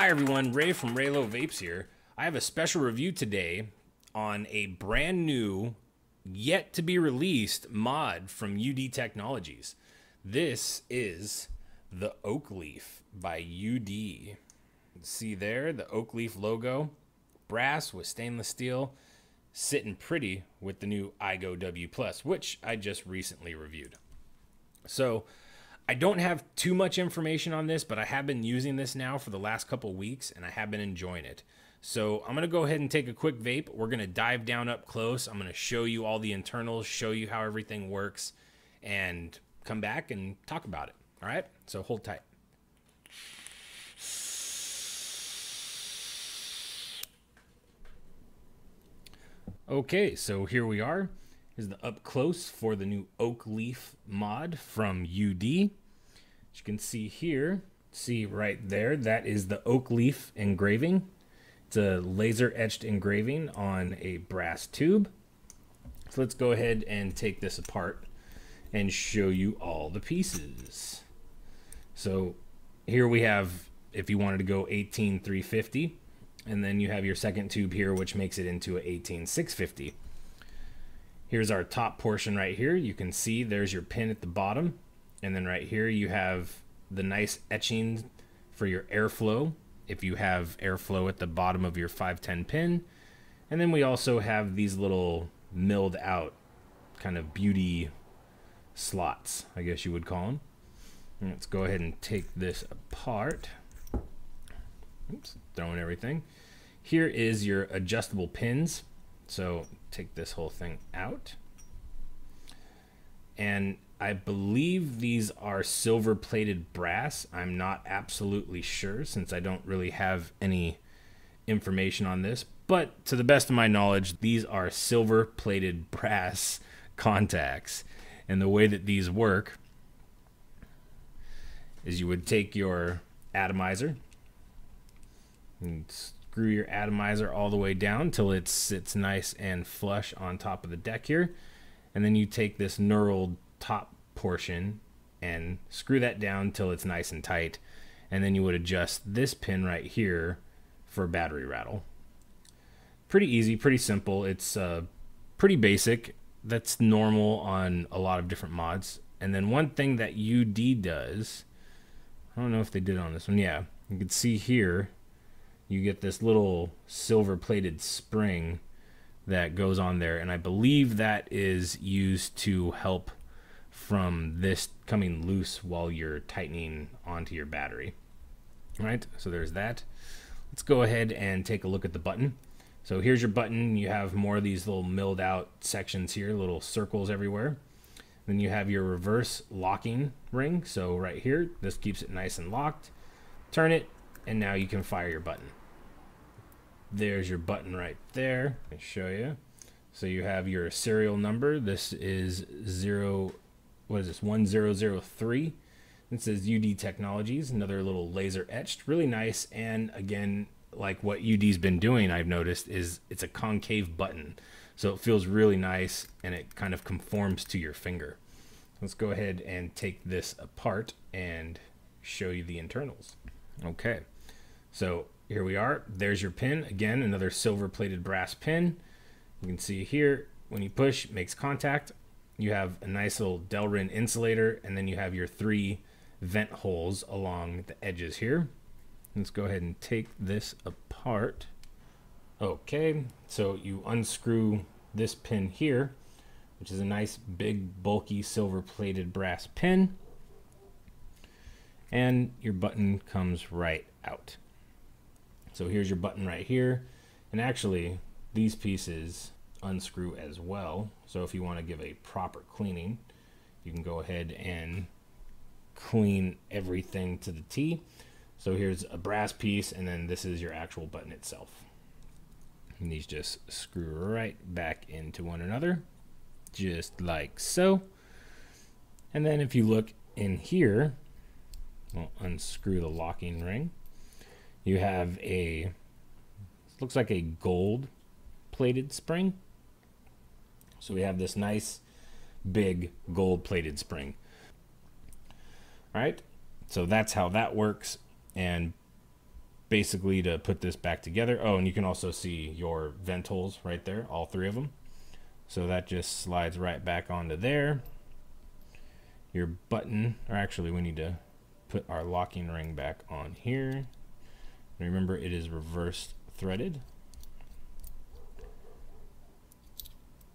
Hi everyone, Ray from Raylo Vapes here. I have a special review today on a brand new, yet to be released mod from Youde Technologies. This is the Oak Leaf by Youde. See there, the Oak Leaf logo, brass with stainless steel, sitting pretty with the new iGo W+, which I just recently reviewed. So I don't have too much information on this, but I have been using this now for the last couple weeks and I have been enjoying it. So I'm going to go ahead and take a quick vape. We're going to dive down up close. I'm going to show you all the internals, show you how everything works, and come back and talk about it. All right? So hold tight. Okay, so here we are. Here's the up close for the new Oak Leaf mod from Youde. As you can see here, see right there, that is the Oak Leaf engraving. It's a laser etched engraving on a brass tube. So let's go ahead and take this apart and show you all the pieces. So here we have, if you wanted to go 18350, and then you have your second tube here, which makes it into a 18650. Here's our top portion right here. You can see there's your pin at the bottom. And then right here you have the nice etching for your airflow, if you have airflow at the bottom of your 510 pin. And then we also have these little milled out kind of beauty slots, I guess you would call them. And let's go ahead and take this apart. Oops, throwing everything. Here is your adjustable pins. So take this whole thing out. And I believe these are silver plated brass. I'm not absolutely sure since I don't really have any information on this, but to the best of my knowledge, these are silver plated brass contacts. And the way that these work is you would take your atomizer and screw your atomizer all the way down till it sits nice and flush on top of the deck here. And then you take this knurled top portion and screw that down till it's nice and tight. And then you would adjust this pin right here for battery rattle. Pretty easy, pretty simple. It's pretty basic. That's normal on a lot of different mods. And then one thing that Youde does, I don't know if they did it on this one. Yeah, you can see here, you get this little silver plated spring that goes on there, and I believe that is used to help from this coming loose while you're tightening onto your battery. All right, so there's that. Let's go ahead and take a look at the button. So here's your button. You have more of these little milled out sections here, little circles everywhere. Then you have your reverse locking ring. So right here, this keeps it nice and locked. Turn it, and now you can fire your button. There's your button right there. Let me show you. So you have your serial number. This is 1003. It says Youde Technologies, another little laser etched, really nice. And again, like what Youde's been doing, I've noticed, is it's a concave button. So it feels really nice and it kind of conforms to your finger. Let's go ahead and take this apart and show you the internals. Okay, so here we are. There's your pin. Again, another silver plated brass pin. You can see here, when you push, it makes contact. You have a nice little Delrin insulator, and then you have your 3 vent holes along the edges here. Let's go ahead and take this apart. Okay, so you unscrew this pin here, which is a nice big bulky silver plated brass pin, and your button comes right out. So here's your button right here, and actually these pieces unscrew as well. So if you want to give a proper cleaning, you can go ahead and clean everything to the T. So here's a brass piece, and then this is your actual button itself. And these just screw right back into one another, just like so. And then if you look in here, we'll unscrew the locking ring. You have a, looks like a gold plated spring. So we have this nice big gold plated spring. All right, so that's how that works. And basically to put this back together. Oh, and you can also see your vent holes right there, all 3 of them. So that just slides right back onto there. Your button, or actually we need to put our locking ring back on here. Remember, it is reverse threaded.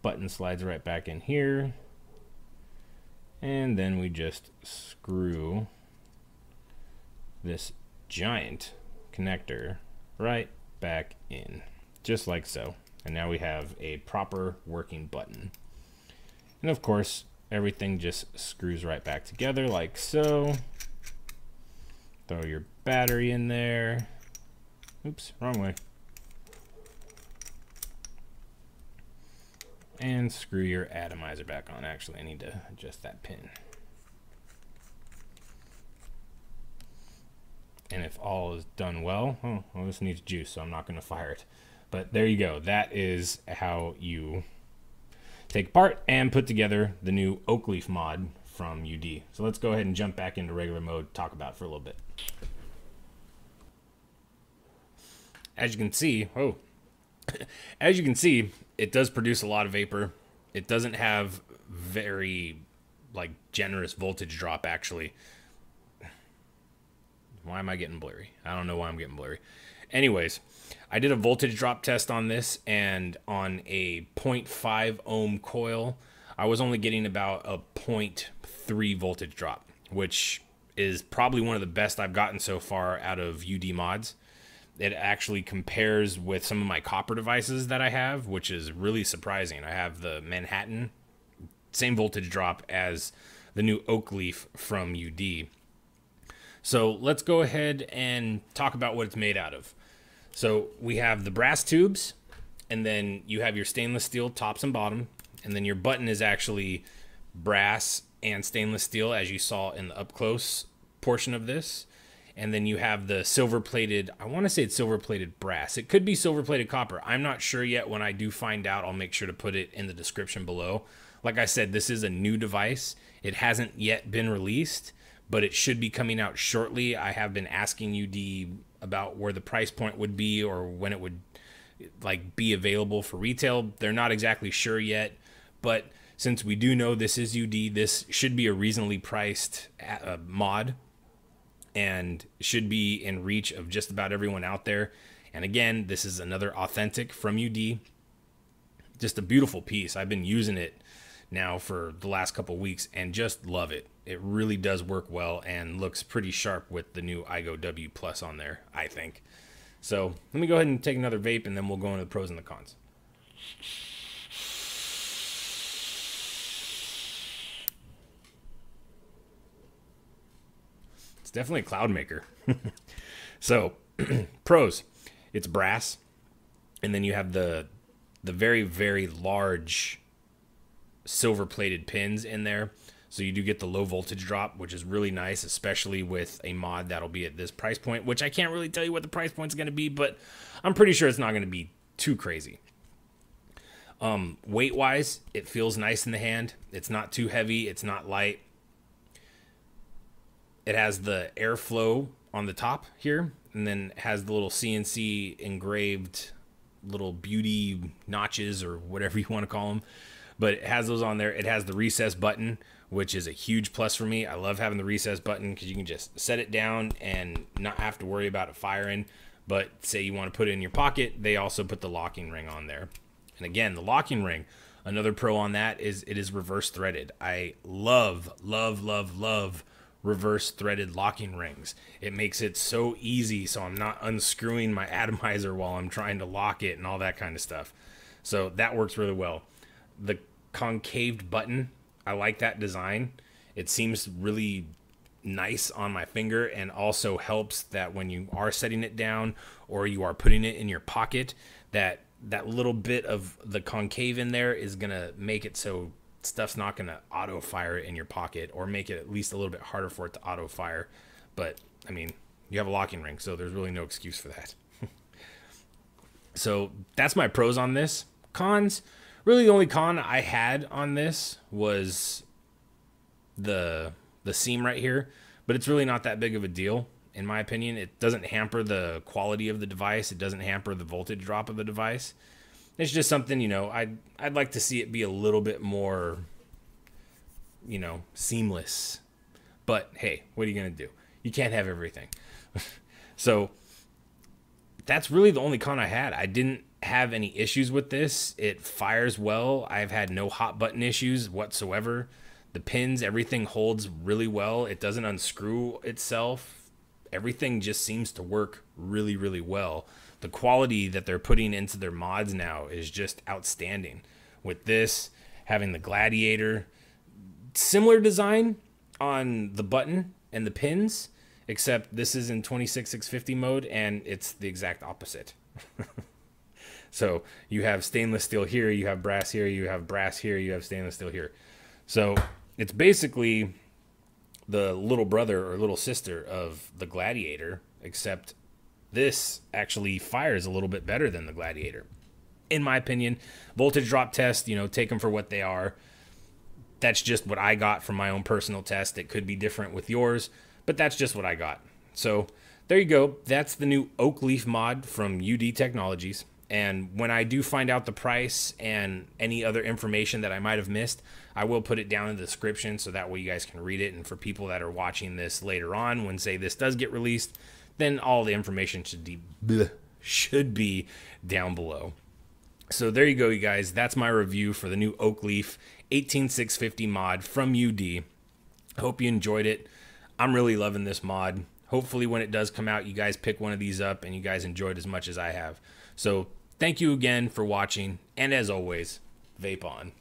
Button slides right back in here. And then we just screw this giant connector right back in, just like so. And now we have a proper working button. And of course, everything just screws right back together like so. Throw your battery in there. Oops, wrong way. And screw your atomizer back on. Actually, I need to adjust that pin. And if all is done well, oh, well, this needs juice, so I'm not going to fire it. But there you go. That is how you take apart and put together the new oak leaf mod from Youde. So let's go ahead and jump back into regular mode, talk about it for a little bit. As you can see, as you can see, it does produce a lot of vapor. It doesn't have very generous voltage drop actually. Why am I getting blurry? I don't know why I'm getting blurry. Anyways, I did a voltage drop test on this, and on a 0.5 ohm coil, I was only getting about a 0.3 voltage drop, which is probably one of the best I've gotten so far out of Youde mods. It actually compares with some of my copper devices that I have, which is really surprising. I have the Manhattan, same voltage drop as the new oak leaf from Youde. So let's go ahead and talk about what it's made out of. So we have the brass tubes, and then you have your stainless steel tops and bottom, and then your button is actually brass and stainless steel, as you saw in the up close portion of this. And then you have the silver plated, I want to say it's silver plated brass. It could be silver plated copper. I'm not sure yet. When I do find out, I'll make sure to put it in the description below. Like I said, this is a new device. It hasn't yet been released, but it should be coming out shortly. I have been asking Youde about where the price point would be or when it would be available for retail. They're not exactly sure yet, but since we do know this is Youde, this should be a reasonably priced mod and should be in reach of just about everyone out there. And again, this is another authentic from Youde. Just a beautiful piece. I've been using it now for the last couple weeks and just love it. It really does work well and looks pretty sharp with the new iGo W Plus on there, I think. So let me go ahead and take another vape, and then we'll go into the pros and the cons. It's definitely a cloud maker. So pros, it's brass, and then you have the very, very large silver plated pins in there. So you do get the low voltage drop, which is really nice, especially with a mod that'll be at this price point, which I can't really tell you what the price point is going to be, but I'm pretty sure it's not going to be too crazy. Weight-wise, it feels nice in the hand. It's not too heavy. It's not light. It has the airflow on the top here, and then has the little CNC engraved little beauty notches or whatever you want to call them. But it has those on there. It has the recess button, which is a huge plus for me. I love having the recess button because you can just set it down and not have to worry about it firing. But say you want to put it in your pocket, they also put the locking ring on there. And again, the locking ring, another pro on that is it is reverse threaded. I love, love, love, love reverse threaded locking rings. It makes it so easy so I'm not unscrewing my atomizer while I'm trying to lock it and all that kind of stuff. So that works really well. The concaved button, I like that design. It seems really nice on my finger, and also helps that when you are setting it down or you are putting it in your pocket, that little bit of the concave in there is gonna make it so stuff's not gonna auto fire in your pocket, or make it at least a little bit harder for it to auto fire. But I mean, you have a locking ring, so there's really no excuse for that. So that's my pros on this. Cons, really the only con I had on this was the seam right here, but it's really not that big of a deal. in my opinion. It doesn't hamper the quality of the device. It doesn't hamper the voltage drop of the device. It's just something, you know, I'd like to see it be a little bit more, you know, seamless. But hey, what are you going to do? You can't have everything. So that's really the only con I had. I didn't have any issues with this. It fires well. I've had no hot button issues whatsoever. The pins, everything holds really well. It doesn't unscrew itself. Everything just seems to work really, really well. The quality that they're putting into their mods now is just outstanding. With this, having the Gladiator, similar design on the button and the pins, except this is in 26650 mode and it's the exact opposite. So you have stainless steel here, you have brass here, you have brass here, you have stainless steel here. So it's basically the little brother or little sister of the Gladiator, except this actually fires a little bit better than the Gladiator. In my opinion, voltage drop test, you know, take them for what they are. That's just what I got from my own personal test. It could be different with yours, but that's just what I got. So there you go. That's the new oak leaf mod from Youde Technologies. And when I do find out the price and any other information that I might have missed, I will put it down in the description so that way you guys can read it. And for people that are watching this later on, when say this does get released, then all the information should be down below. So there you go, you guys. That's my review for the new oak leaf 18650 mod from Youde. Hope you enjoyed it. I'm really loving this mod. Hopefully when it does come out, you guys pick one of these up and you guys enjoyed as much as I have. So thank you again for watching, and as always, vape on.